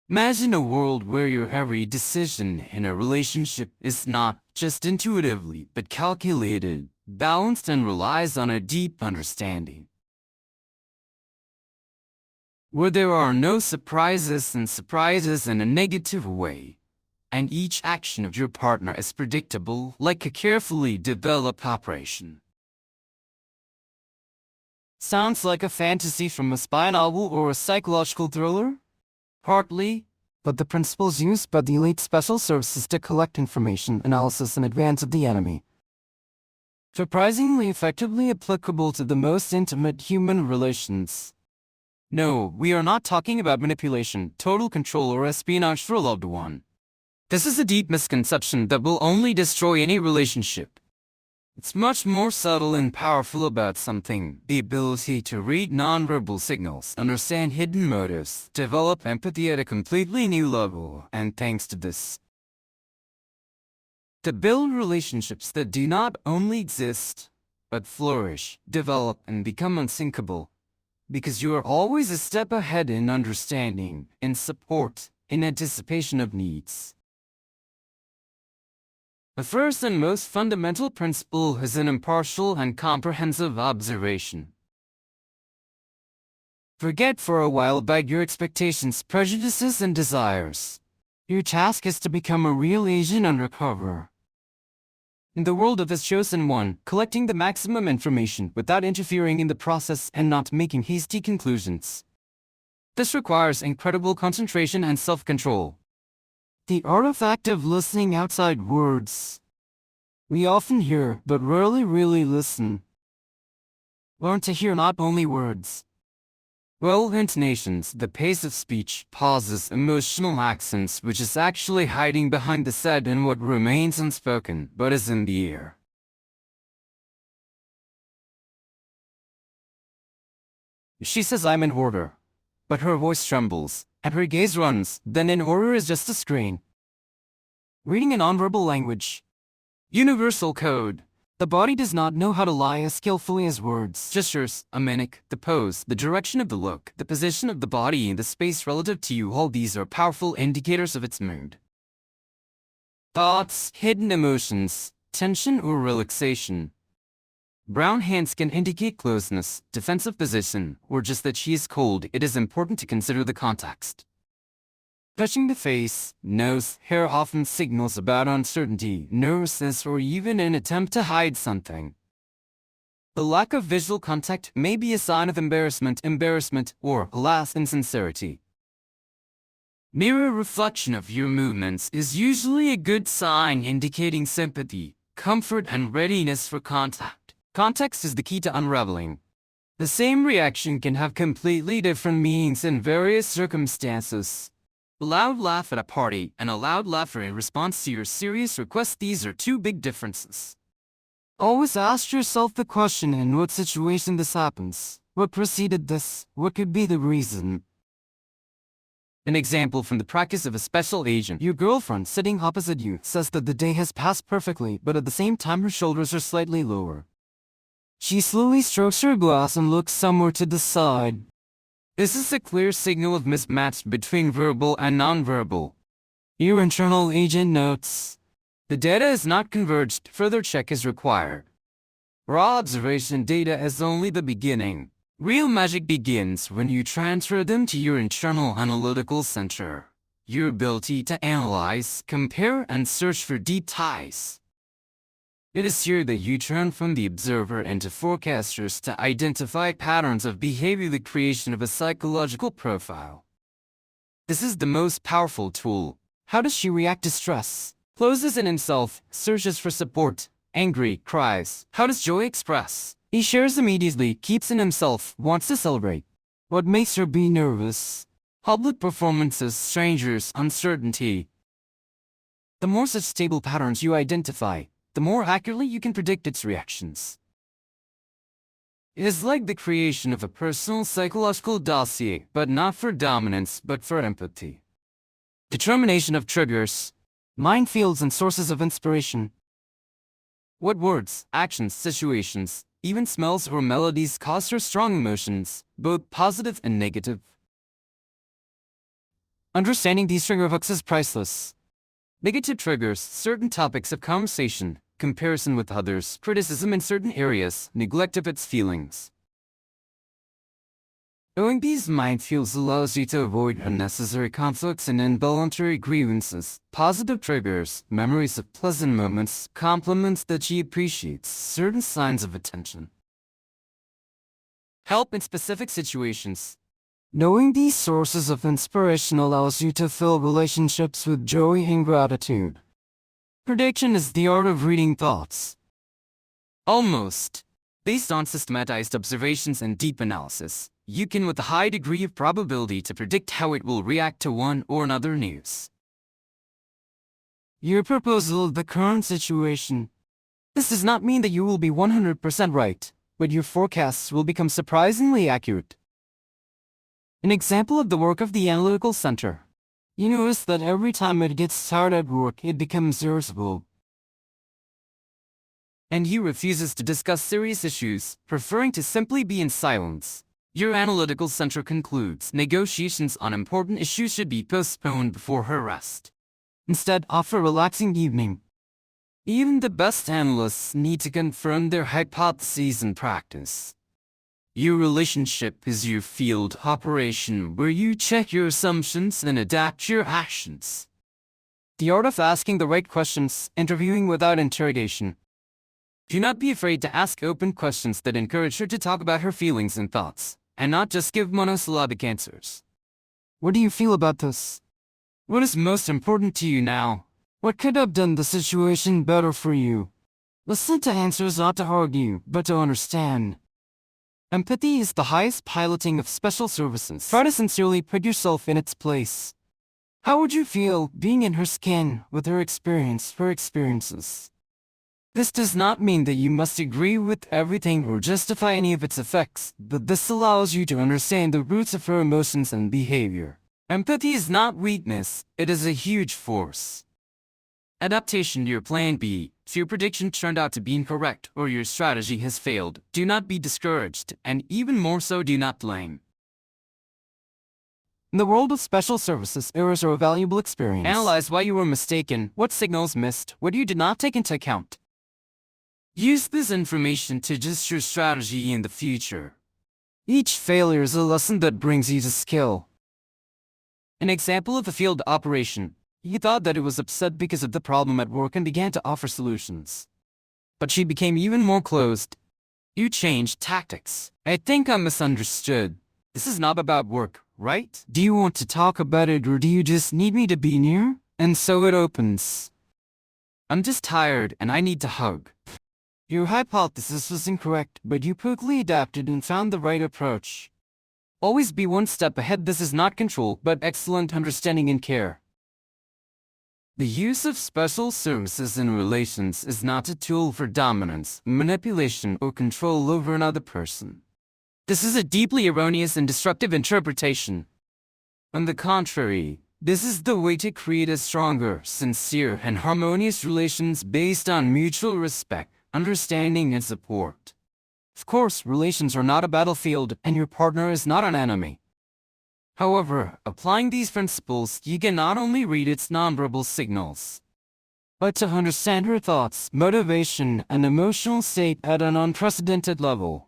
Imagine a world where your every decision in a relationship is not just intuitively, but calculated, balanced, and relies on a deep understanding. Where there are no surprises in a negative way, and each action of your partner is predictable like a carefully developed operation. Sounds like a fantasy from a spy novel or a psychological thriller? Partly, but the principles used by the elite special services to collect information analysis in advance of the enemy. Surprisingly effectively applicable to the most intimate human relations. No, we are not talking about manipulation, total control, or espionage for a loved one. This is a deep misconception that will only destroy any relationship. It's much more subtle and powerful about something: the ability to read nonverbal signals, understand hidden motives, develop empathy at a completely new level, and thanks to this, to build relationships that do not only exist, but flourish, develop, and become unsinkable, because you are always a step ahead in understanding, in support, in anticipation of needs. The first and most fundamental principle is an impartial and comprehensive observation. Forget for a while about your expectations, prejudices, and desires. Your task is to become a real agent undercover. In the world of this chosen one, collecting the maximum information without interfering in the process and not making hasty conclusions. This requires incredible concentration and self-control. The artifact of listening outside words. We often hear, but rarely really listen. Learn to hear not only words. Well, intonations, the pace of speech, pauses, emotional accents, which is actually hiding behind the said and what remains unspoken, but is in the air. She says I'm in order, but her voice trembles, and her gaze runs, then in order is just a screen. Reading a nonverbal language. Universal code. The body does not know how to lie as skillfully as words. Gestures, a mimic, the pose, the direction of the look, the position of the body in the space relative to you, all these are powerful indicators of its mood. Thoughts, hidden emotions, tension or relaxation. Brown hands can indicate closeness, defensive position, or just that she is cold. It is important to consider the context. Touching the face, nose, hair often signals about uncertainty, nervousness, or even an attempt to hide something. The lack of visual contact may be a sign of embarrassment, or, alas, insincerity. Mirror reflection of your movements is usually a good sign indicating sympathy, comfort, and readiness for contact. Context is the key to unraveling. The same reaction can have completely different meanings in various circumstances. A loud laugh at a party and a loud laughter in response to your serious request, these are two big differences. Always ask yourself the question: in what situation this happens? What preceded this? What could be the reason? An example from the practice of a special agent. Your girlfriend sitting opposite you says that the day has passed perfectly, but at the same time her shoulders are slightly lower. She slowly strokes her glass and looks somewhere to the side. This is a clear signal of mismatch between verbal and nonverbal. Your internal agent notes. The data is not converged. Further check is required. Raw observation data is only the beginning. Real magic begins when you transfer them to your internal analytical center. Your ability to analyze, compare, and search for deep ties. It is here that you turn from the observer into forecasters to identify patterns of behavior, the creation of a psychological profile. This is the most powerful tool. How does she react to stress? Closes in himself, searches for support. Angry, cries. How does joy express? He shares immediately, keeps in himself, wants to celebrate. What makes her be nervous? Public performances, strangers, uncertainty. The more such stable patterns you identify, the more accurately you can predict its reactions. It is like the creation of a personal psychological dossier, but not for dominance, but for empathy. Determination of triggers, minefields, and sources of inspiration. What words, actions, situations, even smells or melodies cause her strong emotions, both positive and negative? Understanding these trigger hooks is priceless. Negative triggers, certain topics of conversation, comparison with others, criticism in certain areas, neglect of its feelings. Knowing these minefields allows you to avoid unnecessary conflicts and involuntary grievances. Positive triggers, memories of pleasant moments, compliments that she appreciates, certain signs of attention. Help in specific situations. Knowing these sources of inspiration allows you to fill relationships with joy and gratitude. Prediction is the art of reading thoughts. Almost. Based on systematized observations and deep analysis, you can with a high degree of probability to predict how it will react to one or another news. Your proposal of the current situation. This does not mean that you will be 100% right, but your forecasts will become surprisingly accurate. An example of the work of the analytical center. You notice that every time it gets tired at work, it becomes irritable. And he refuses to discuss serious issues, preferring to simply be in silence. Your analytical center concludes negotiations on important issues should be postponed before her rest. Instead, offer a relaxing evening. Even the best analysts need to confirm their hypotheses in practice. Your relationship is your field operation where you check your assumptions and adapt your actions. The art of asking the right questions, interviewing without interrogation. Do not be afraid to ask open questions that encourage her to talk about her feelings and thoughts, and not just give monosyllabic answers. What do you feel about this? What is most important to you now? What could have done the situation better for you? Listen to answers not to argue, but to understand. Empathy is the highest piloting of special services. Try to sincerely put yourself in its place. How would you feel being in her skin with her experiences? This does not mean that you must agree with everything or justify any of its effects, but this allows you to understand the roots of her emotions and behavior. Empathy is not weakness, it is a huge force. Adaptation to your plan B. If your prediction turned out to be incorrect or your strategy has failed, do not be discouraged, and even more so, do not blame. In the world of special services, errors are a valuable experience. Analyze why you were mistaken, what signals missed, what you did not take into account. Use this information to adjust your strategy in the future. Each failure is a lesson that brings you to skill. An example of a field operation. He thought that it was upset because of the problem at work and began to offer solutions. But she became even more closed. You changed tactics. I think I misunderstood. This is not about work, right? Do you want to talk about it or do you just need me to be near? And so it opens. I'm just tired and I need to hug. Your hypothesis was incorrect, but you quickly adapted and found the right approach. Always be one step ahead. This is not control, but excellent understanding and care. The use of special services in relations is not a tool for dominance, manipulation, or control over another person. This is a deeply erroneous and destructive interpretation. On the contrary, this is the way to create a stronger, sincere, and harmonious relations based on mutual respect, understanding, and support. Of course, relations are not a battlefield, and your partner is not an enemy. However, applying these principles, you can not only read its nonverbal signals, but to understand her thoughts, motivation, and emotional state at an unprecedented level.